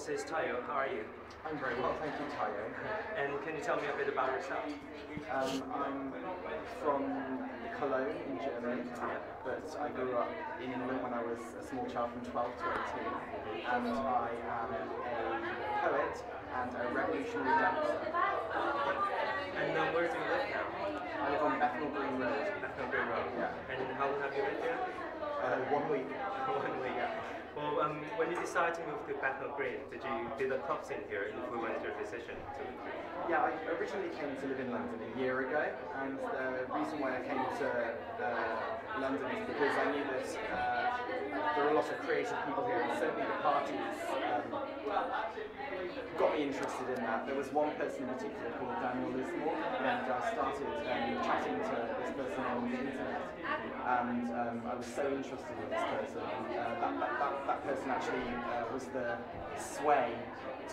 this is Tayo. How are you? I'm very well, thank you, Tayo. And can you tell me a bit about yourself? I'm from Cologne in Germany, but I grew up in England when I was a small child from 12 to 18, and I am a poet and a revolutionary dancer. And where do you live now? I live on Bethnal Green Road. Bethnal Green Road. Yeah. And how long have you lived here? 1 week. 1 week. Yeah. Well, when you decided to move to Bethnal Green, did the clubs in here influence your decision to move here? Yeah, I originally came to live in London a year ago, and the reason why I came to London is because I knew that there are a lot of creative people here, and certainly the parties got me interested in that. There was one person in particular called Daniel Lismore, and I started chatting to this person on the internet, and I was so interested in this person. That person actually was the sway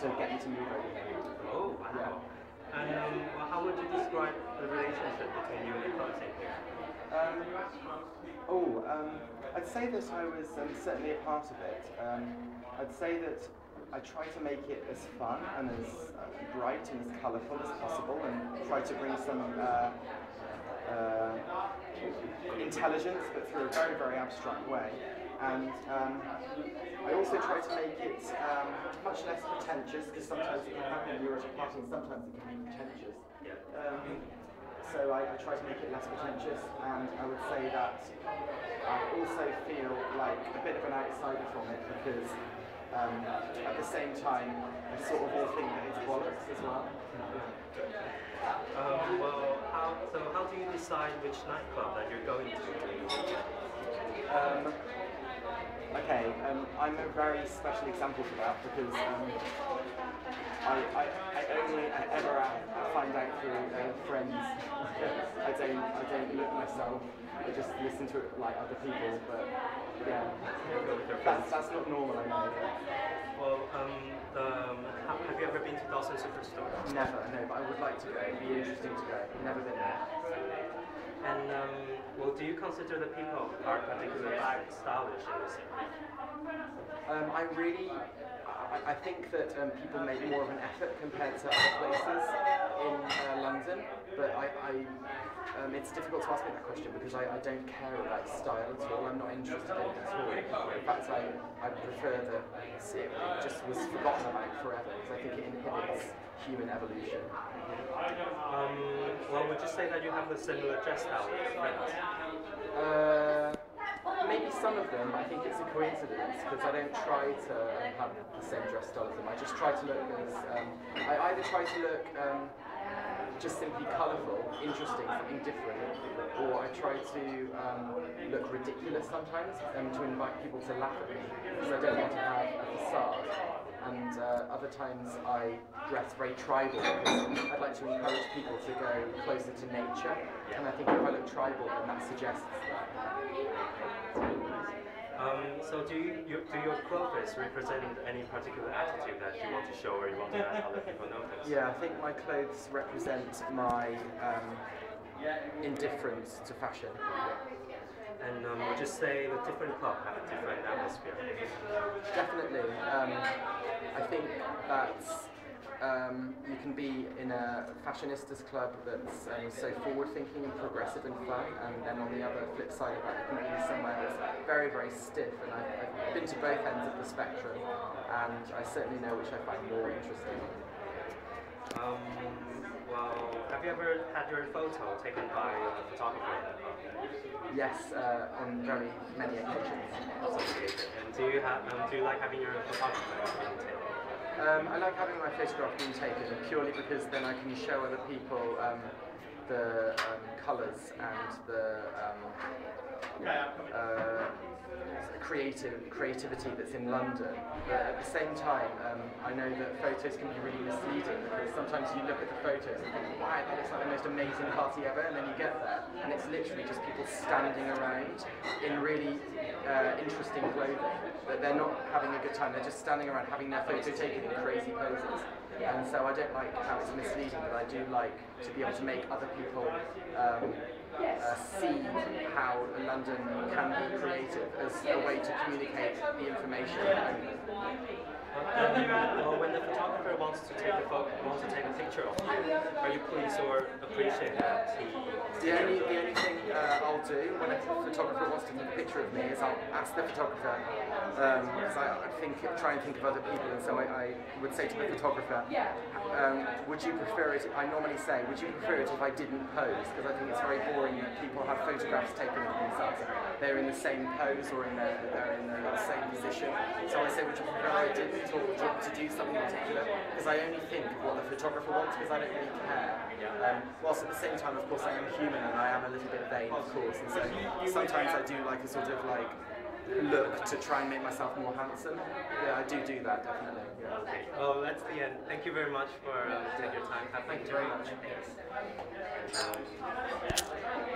to get me to move over here. Oh, wow. Yeah. And how would you describe the relationship between you and the clubs in here? I'd say that I was certainly a part of it. I'd say that I try to make it as fun and as bright and as colourful as possible, and try to bring some intelligence, but through a very, very abstract way. And I also try to make it much less pretentious, because sometimes it can happen when you're at a party, and sometimes it can be pretentious. So I try to make it less pretentious, and I would say that I also feel like a bit of an outsider from it, because at the same time I sort of all think that it's bollocks as well. How do you decide which nightclub that you're going to? I'm a very special example for that, because I only ever find out through friends. I don't look myself. I just listen to it like other people, but yeah, that's not normal, I know. Well, have you ever been to Dawson Superstore? Never, no, but I would like to go. It'd be interesting to go. Never been there. And do you consider the people are particularly stylish in this area? I think that people make more of an effort compared to other places in London, but it's difficult to ask me that question, because I don't care about style at all. I'm not interested in it at all. In fact, I prefer that it just was forgotten about forever, because I think it inhibits human evolution. Would you say that you have a similar dress style with your friends? Maybe some of them. I think it's a coincidence, because I don't try to have the same dress style as them. I just try to look as I either try to look just simply colourful, interesting, something different, or I try to look ridiculous sometimes, to invite people to laugh at me, because I don't want to have a facade. And other times I dress very tribal, because I'd like to encourage people to go closer to nature, and I think if I look tribal, then that suggests that. So do your clothes represent any particular attitude that you want to show, or you want to let other people notice? Yeah, I think my clothes represent my indifference to fashion. And would you say the different clubs have a different atmosphere? Definitely. I think that you can be in a fashionistas club that's so forward-thinking and progressive and fun, and then on the other flip side of that, you can be somewhere that's very, very stiff. And I've been to both ends of the spectrum, and I certainly know which I find more interesting. Have you ever had your photo taken by a photographer? Yes, on very many occasions. And do you like having your photographer being taken? I like having my photograph being taken purely because then I can show other people the colours and the creativity that's in London. But at the same time, I know that photos can be really misleading, because sometimes you look at the photos and think, wow, that looks like the most amazing party ever, and then you get there and it's literally just people standing around in really interesting clothing, but they're not having a good time, they're just standing around having their photo taken in crazy poses. And so I don't like how it's misleading, but I do like to be able to make other people see how London can be creative as a way to communicate the information. When the photographer wants to take a picture of you, are you pleased or appreciate that he? The only thing I'll do when a photographer wants to take a picture of me is I'll ask the photographer, because try and think of other people, and so I would say to the photographer, would you prefer it? I normally say, would you prefer it if I didn't pose? Because I think it's very boring that people have photographs taken of themselves. They're in the same pose or they're in the same position. So I say, would you prefer I didn't, or would you want to do something particular? Because I only think of what the photographer wants, because I don't really care. Whilst at the same time, of course, I am human and I am a little bit vain, of course, and so sometimes I do like a sort of like look to try and make myself more handsome. Yeah, I do that, definitely. Yeah. Okay. Well, that's the end. Thank you very much for taking your time. Thank you very much.